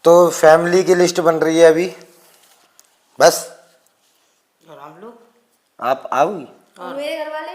तो फैमिली की लिस्ट बन रही है अभी बस। और हम लोग आप आओगी? और मेरे घर वाले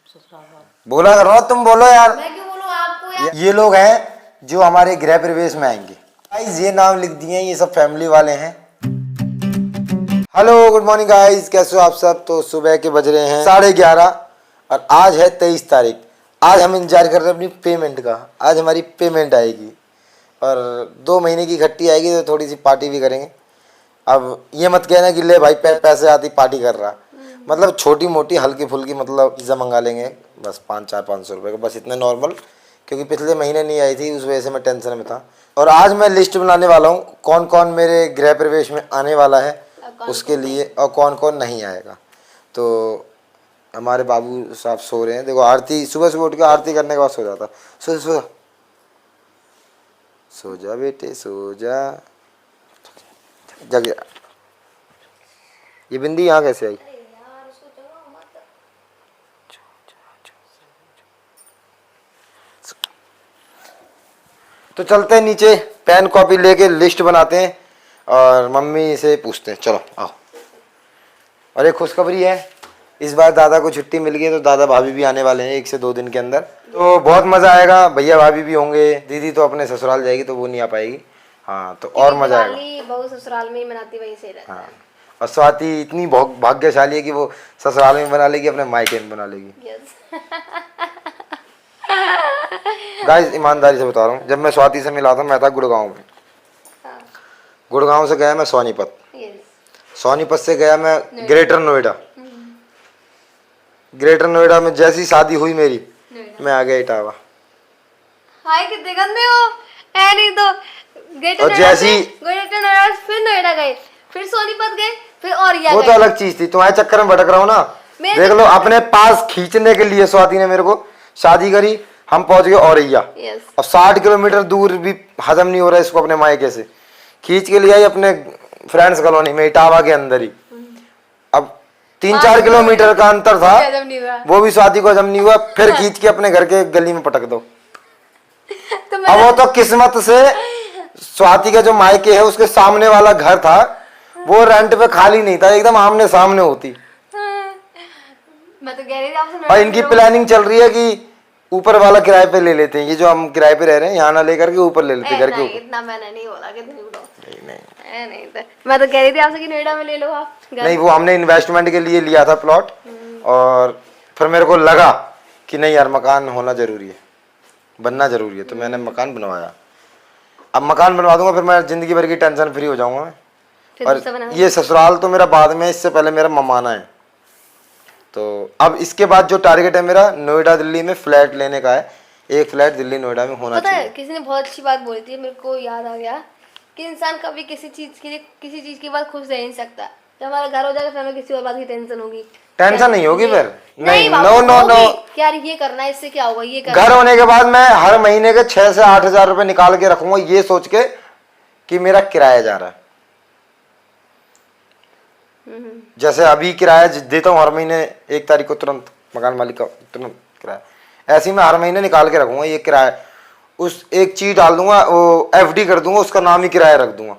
ससुराल वाले। बोला करो, तुम बोलो यार। मैं क्यों बोलूं आपको यार? ये लोग हैं जो हमारे गृह प्रवेश में आएंगे। गाइस ये नाम लिख दिए, ये सब फैमिली वाले हैं। हेलो गुड मॉर्निंग गाइस, कैसे हो आप सब? तो सुबह के बज रहे हैं 11:30 और आज है 23 तारीख। आज हम इंतजार कर रहे हैं अपनी पेमेंट का। आज हमारी पेमेंट आएगी और 2 महीने की इकट्ठी आएगी तो थोड़ी सी पार्टी भी करेंगे। अब ये मत कहना कि ले भाई पैसे आती पार्टी कर रहा, मतलब छोटी मोटी हल्की फुल्की, मतलब पिज़्ज़ा मंगा लेंगे बस 500 रुपये का, बस इतने नॉर्मल, क्योंकि पिछले महीने नहीं आई थी उस वजह से मैं टेंशन में था। और आज मैं लिस्ट बनाने वाला हूँ कौन कौन मेरे गृह प्रवेश में आने वाला है उसके लिए और कौन कौन नहीं आएगा। तो हमारे बाबू साहब सो रहे हैं, देखो आरती सुबह सुबह उठ के आरती करने के बाद सो जाता। सो जा बेटे सो जा, जग जा। ये बिंदी यहाँ कैसे आई? तो चलते हैं नीचे, पेन कॉपी लेके लिस्ट बनाते हैं और मम्मी से पूछते हैं। चलो आओ। और एक खुशखबरी है, इस बार दादा को छुट्टी मिल गई है तो दादा भाभी भी आने वाले हैं 1 से 2 दिन के अंदर, तो बहुत मज़ा आएगा। भैया भाभी भी होंगे, दीदी तो अपने ससुराल जाएगी तो वो नहीं आ पाएगी। हाँ तो और मज़ा आएगा। बहु ससुराल में ही मनाती, वहीं से रहता है। हाँ और स्वाति इतनी भाग्यशाली है कि वो ससुराल में बना लेगी, अपने मायके में बना लेगी। गाइस ईमानदारी से बता रहा हूँ, जब मैं स्वाति से मिला था मैं था गुड़गांव में। गुड़गांव से गया मैं सोनीपत, सोनीपत से गया मैं ग्रेटर नोएडा। ग्रेटर नोएडा में जैसी शादी हुई मेरी, मैं आ गया इटावा। हाय कितने गंदे हो ऐ, नहीं तो और जैसी ग्रेटर नोएडा, फिर नोएडा गए, फिर सोनीपत गए, फिर औरैया वो गए। तो अलग चीज थी, तुम्हारे चक्कर में भटक रहा हूँ ना। देख लो अपने पास खींचने के लिए स्वाति ने मेरे को शादी करी, हम पहुंच गए औरैया। और 60 किलोमीटर दूर भी हजम नहीं हो रहा है इसको, अपने मायके से खींच के लिए आई अपने फ्रेंड्स कॉलोनी में इटावा के अंदर ही। अब 3-4 किलोमीटर का अंतर था, वो भी स्वाति को हजम नहीं हुआ, फिर खींच के अपने घर के गली में पटक दो। अब वो तो किस्मत से स्वाति का जो मायके है उसके सामने वाला घर था, वो रेंट पे खाली नहीं था, एकदम आमने सामने होती। मैं तो कह रही थी आपसे, और इनकी प्लानिंग चल रही है कि ऊपर वाला किराए पे ले लेते हैं, ये जो हम किराए पे रह रहे हैं यहाँ ना लेकर के ऊपर ले लेते हैं घर के ऊपर। इतना मैंने नहीं बोला कि तुम लो। नहीं नहीं तो मैं तो कह रही थी आपसे कि नोएडा में ले लो आप। नहीं, वो हमने इन्वेस्टमेंट के लिए लिया था प्लॉट, और फिर मेरे को लगा कि नहीं यार मकान होना जरूरी है, बनना जरूरी है, तो मैंने मकान बनवाया। अब मकान बनवा दूंगा फिर मैं जिंदगी भर की टेंशन फ्री हो जाऊंगा मैं। और ये ससुराल तो मेरा बाद में, इससे पहले मेरा ममाना है। तो अब इसके बाद जो टारगेट है मेरा, नोएडा दिल्ली में फ्लैट लेने का है। एक फ्लैट दिल्ली नोएडा में होना पता है, चाहिए। किसी ने बहुत अच्छी बात बोली थी, मेरे को याद आ गया कि इंसान कभी किसी चीज के लिए, किसी चीज के बाद खुश रह नहीं सकता। जब हमारा घर हो जाएगा फिर हमें किसी और बात की टेंशन होगी। टेंशन नहीं होगी फिर, नहीं, बाबू, नो नो नो। यार ये करना है, इससे क्या होगा, ये करना। घर होने के बाद मैं हर महीने के 6 से 8 हजार रुपए निकाल के रखूंगा, ये सोच के कि मेरा किराया जा रहा है। जैसे अभी किराया देता हूँ हर महीने 1 तारीख को तुरंत मकान मालिक का तुरंत किराया, ऐसे ही मैं हर महीने निकाल के रखूंगा ये किराया। उस एक चीज डाल दूंगा, वो FD कर दूंगा, उसका नाम ही किराया रख दूंगा,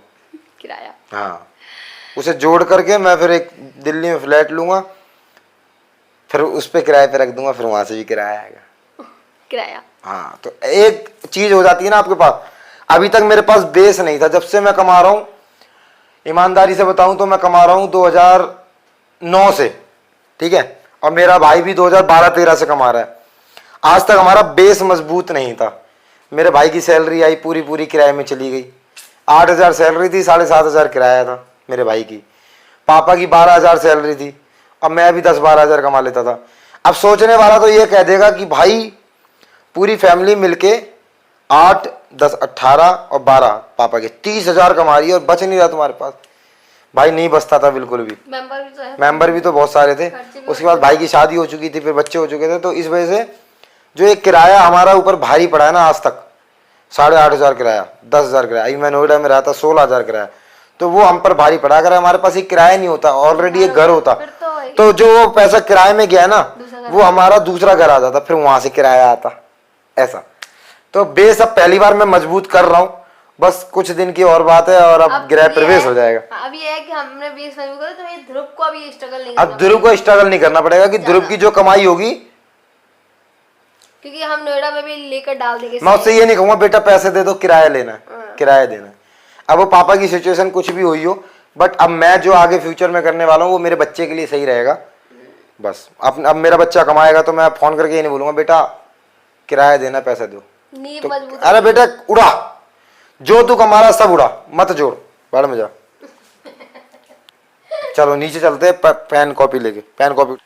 किराया। हाँ, उसे जोड़ करके मैं फिर एक दिल्ली में फ्लैट लूंगा, फिर उस पे किराए पे रख दूंगा, फिर वहां से भी किराया आएगा, किराया। हाँ, तो एक चीज हो जाती है ना आपके पास। अभी तक मेरे पास बेस नहीं था, जब से मैं कमा रहा हूँ, ईमानदारी से बताऊं तो मैं कमा रहा हूँ 2009 से, ठीक है, और मेरा भाई भी 2012-13 से कमा रहा है। आज तक हमारा बेस मजबूत नहीं था। मेरे भाई की सैलरी आई, पूरी किराए में चली गई। 8,000 सैलरी थी, 7,500 किराया था मेरे भाई की। पापा की 12,000 सैलरी थी, अब मैं भी 10-12 हजार कमा लेता था। अब सोचने वाला तो ये कह देगा कि भाई पूरी फैमिली मिलके 8, 10, 18 और 12 पापा के 30,000 कमा रही है और बच नहीं रहा तुम्हारे पास। भाई नहीं बचता था बिल्कुल भी। मेंबर भी तो बहुत सारे थे। उसके बाद भाई की शादी हो चुकी थी, फिर बच्चे हो चुके थे, तो इस वजह से जो एक किराया हमारा ऊपर भारी पड़ा है ना आज तक, 8,500 किराया, 10,000 किराया, अभी मैं नोएडा में रहता 16,000 किराया, तो वो हम पर भारी पड़ा। अगर हमारे पास एक किराया नहीं होता, ऑलरेडी एक घर होता, तो जो पैसा किराए में गया ना वो हमारा दूसरा घर आ जाता, फिर वहां से किराया आता, ऐसा। तो बेस अब पहली बार मैं मजबूत कर रहा हूँ बस कुछ दिन की और बात है और अब गृह प्रवेश हो जाएगा। अब ये है कि हमने 20 फरवरी को तो ये ध्रुव को अभी स्ट्रगल नहीं अब करना ध्रुव को स्ट्रगल नहीं करना पड़ेगा कि ध्रुव की जो कमाई होगी, क्योंकि हम नोएडा में भी लेकर डाल देंगे। मैं उससे ये नहीं कहूंगा बेटा पैसे दे दो किराया लेना है, किराया देना है। अब वो पापा की सिचुएशन कुछ भी हुई हो, बट अब मैं जो आगे फ्यूचर में करने वाला हूँ वो मेरे बच्चे के लिए सही रहेगा। बस अब मेरा बच्चा कमाएगा तो मैं फोन करके ये नहीं बोलूंगा बेटा किराया देना पैसे दो। नींव तो मजबूत अरे बेटा उड़ा, जो तू कमा रहा सब उड़ा, मत जोड़, बाढ़ में जा। चलो नीचे चलते हैं, पेन कॉपी लेके, पेन कॉपी।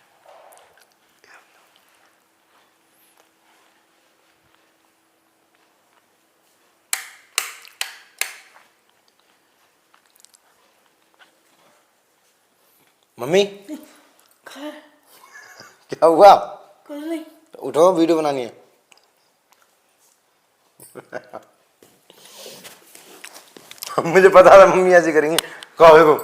मम्मी क्या हुआ? कुछ नहीं। उठो, वीडियो बनानी है। मुझे पता था मम्मी ऐसी करेंगी। कहो देखो।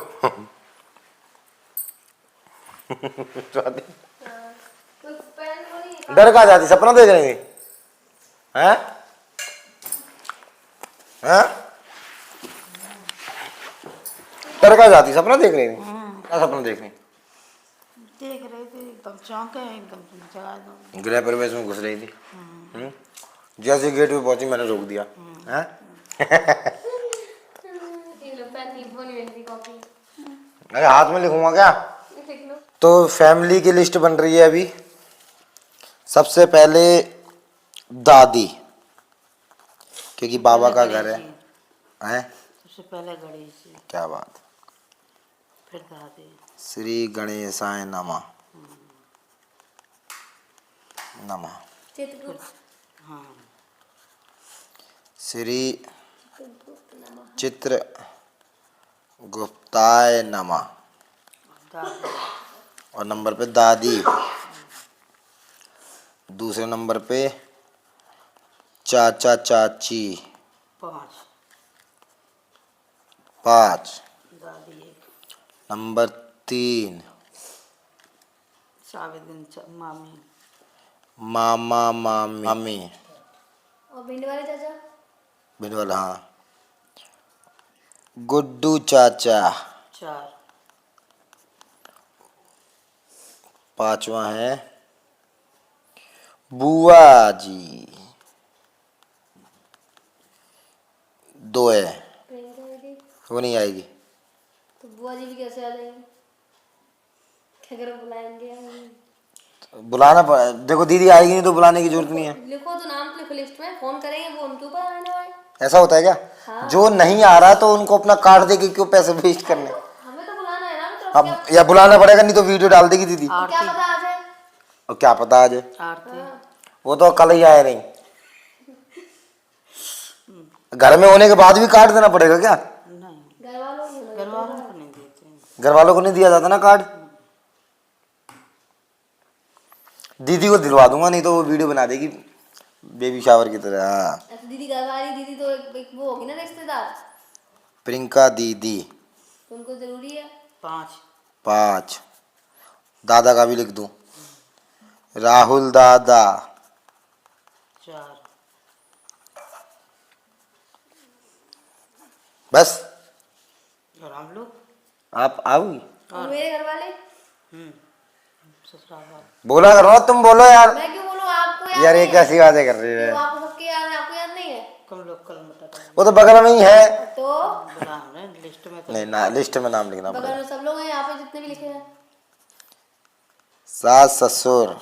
डर का जाती, सपना देख रही थी हैं? हैं? डर का जाती, सपना देख रही थी? क्या सपना देख रही? देख रहे थे, एकदम चौंक गए, एकदम जगा दो। गृह प्रवेश में घुस रही थी। जैसे गेट पे पहुंची मैंने रोक दिया। हैं? अरे हाथ में लिखूंगा क्या? तो फैमिली की लिस्ट बन रही है अभी। सबसे पहले दादी, क्योंकि बाबा का घर है। हैं? सबसे पहले गणेश जी, क्या बात। फिर दादी। श्री गणेशाय नमः। नमः। हाँ, श्री चित्र गुप्ताय नमः। दादी। और नंबर पे दादी। दूसरे नंबर पे चाचा चाची। 5। दादी एक। नंबर 3 साविदिन मामी। मामा मामी। और भिंड वाले चाचा? बिल्कुल हाँ। गुड्डू चाचा। 4। 5वां है बुआ जी। 2 है, प्रियंका दीदी? वो नहीं आएगी। तो बुआ जी भी कैसे आ जाएंगी? अगर बुलाएंगे बुलाना देखो दीदी आएगी नहीं तो बुलाने की जरूरत नहीं है। लिखो तो नाम लिखो लिस्ट में, फोन करेंगे वो उनके ऊपर आने वाले। ऐसा होता है क्या? हाँ। जो नहीं आ रहा तो उनको अपना कार्ड दे के क्यों पैसे वेस्ट करने? हमें तो बुलाना है ना मित्रों। अब या बुलाना पड़ेगा, नहीं तो वीडियो डाल देगी दीदी। क्या पता आ जाए। और क्या पता आज, आरती। वो तो कल ही आए नहीं। घर में होने के बाद भी कार्ड देना पड़ेगा क्या? नहीं, घर वालों को नहीं देते। घर वालों को नहीं दिया जाता ना कार्ड। दीदी को दिलवा दूंगा, नहीं तो वो वीडियो बना देगी बेबी शावर की तरह। हाँ। अच्छा दीदी घर वाली दीदी तो एक वो होगी ना रिश्तेदार। प्रियंका दीदी। तो उनको जरूरी है। 5। दादा का भी लिख दूं। राहुल दादा। 4। बस। और हम लोग। आप आओगी? और मेरे घर वाले? ससुराल वाले। बोला करो, तुम बोलो यार। मैं क्यों बोलूं? आपको याद यार ये नहीं है? कैसी बातें कर रही है? क्यों आपको सबके याद है, आपको याद नहीं है? कम लोग कल मटा वो तो बगल में ही है। तो बुला रहे हैं, लिस्ट में तो नहीं ना, लिस्ट में नाम लिखना बगल पड़ेगा। में सब लोग हैं, यहाँ पे जितने भी लिखे हैं। सास ससुर,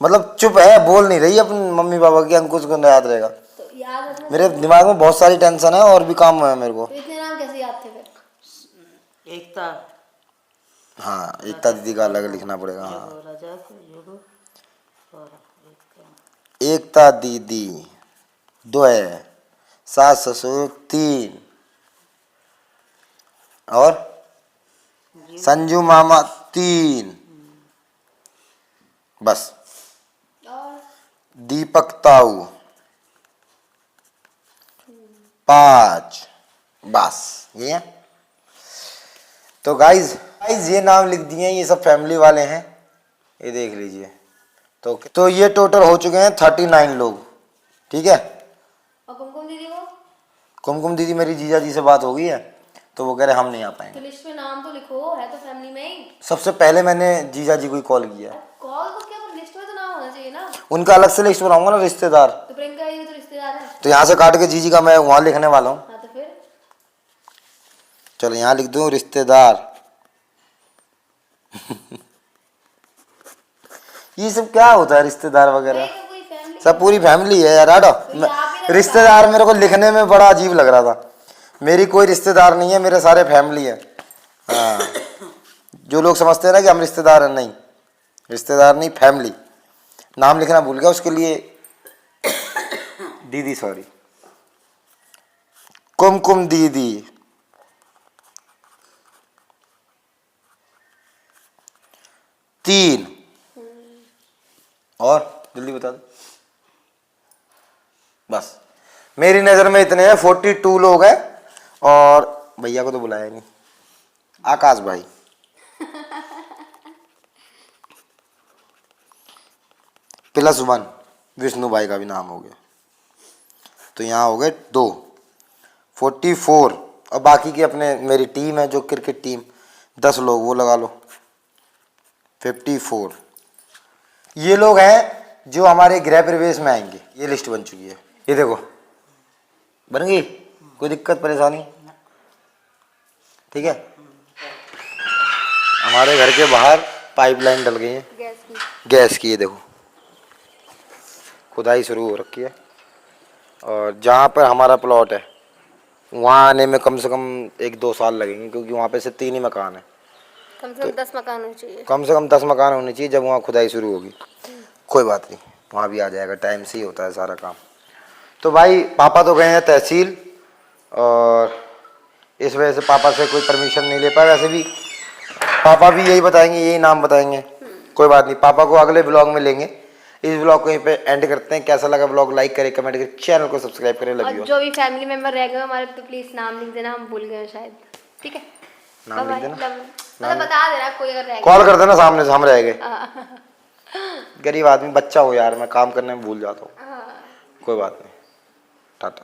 मतलब चुप है, बोल नहीं रही अपनी मम्मी पापा की। अंकुश को याद रहेगा। तो याद रखना। मेरे दिमाग में बहुत सारी टेंशन है और भी काम है मेरे को। तो इतने नाम कैसे याद थे फिर? एकता। हाँ, एकता दीदी का अलग लिखना पड़ेगा। हाँ, रजत युग और एकता दीदी 2 है, सास ससुर 3, और संजू मामा 3। बस। और दीपक ताऊ 5। बस ये है। तो गाइज ये नाम लिख दिए हैं, ये सब फैमिली वाले हैं, ये देख लीजिए। तो ये टोटल हो चुके हैं 39 लोग। ठीक है। और कुमकुम दीदी को? कुमकुम दीदी मेरी जीजा जी से बात हो गई है, तो वो कह रहे हम नहीं आ तो पाएंगे। लिस्ट में नाम तो लिखो, है तो फैमिली में ही। सबसे पहले मैंने जीजा जी को ही कॉल किया। कॉल तो क्या, पर लिस्ट में तो नाम होना चाहिए ना। उनका अलग से लिस्ट बनाऊंगा ना रिश्तेदार। तो प्रियंका ये तो रिश्तेदार है। तो यहाँ से काट के जीजी का मैं वहां लिखने वाला हूँ। हाँ तो फिर चलो यहाँ लिख दूँ रिश्तेदार। ये सब क्या होता है रिश्तेदार वगैरह? वही तो, पूरी फैमिली। सब पूरी फैमिली है यार। आडो तो आप ही ने रिश्तेदार मेरे को लिखने में बड़ा अजीब लग रहा था। मेरी कोई रिश्तेदार नहीं है, मेरे सारे फैमिली है। हाँ, जो लोग समझते हैं ना कि हम रिश्तेदार हैं, नहीं, रिश्तेदार नहीं, फैमिली। नाम लिखना भूल गया उसके लिए दीदी सॉरी, कुमकुम दीदी। तीन और जल्दी बता दो। बस मेरी नज़र में इतने हैं, 42 लोग हैं। और भैया को तो बुलाया नहीं, आकाश भाई। प्लस 1 विष्णु भाई का भी नाम हो गया, तो यहाँ हो गए 2, 44। और बाकी की अपने मेरी टीम है जो क्रिकेट टीम, 10 लोग वो लगा लो, 54। ये लोग हैं जो हमारे गृह प्रवेश में आएंगे। ये लिस्ट बन चुकी है, ये देखो बन गई, कोई दिक्कत परेशानी? ठीक है। हमारे घर के बाहर पाइपलाइन डल गई है गैस की, ये देखो खुदाई शुरू हो रखी है। और जहाँ पर हमारा प्लॉट है वहाँ आने में कम से कम 1-2 साल लगेंगे, क्योंकि वहाँ पे से 3 ही मकान है। कम से कम 10 मकान होने चाहिए। कम से कम 10 मकान होने चाहिए जब वहाँ खुदाई शुरू होगी। कोई बात नहीं, वहाँ भी आ जाएगा, टाइम से ही होता है सारा काम। तो भाई पापा तो गए हैं तहसील, और इस वजह से पापा से कोई परमिशन नहीं ले पाया। वैसे भी पापा भी यही बताएंगे, यही नाम बताएंगे। कोई बात नहीं, पापा को अगले ब्लॉग में लेंगे। इस ब्लॉग को यहीं पे एंड करते हैं। कैसा लगा ब्लॉग, लाइक करें, कमेंट करें, चैनल को सब्सक्राइब करें। लव और यू। जो भी फैमिली मेंबर रह गए हमारे, तो प्लीज नाम लिख देना, हम भूल गए शायद। ठीक है, नाम लिख देना, मतलब बता देना कोई अगर रह गया। कॉल कर देना सामने से, हम रह गए। गरीब आदमी, बच्चा हो यार, मैं काम करने में भूल जाता हूँ। कोई बात नहीं, टाटा।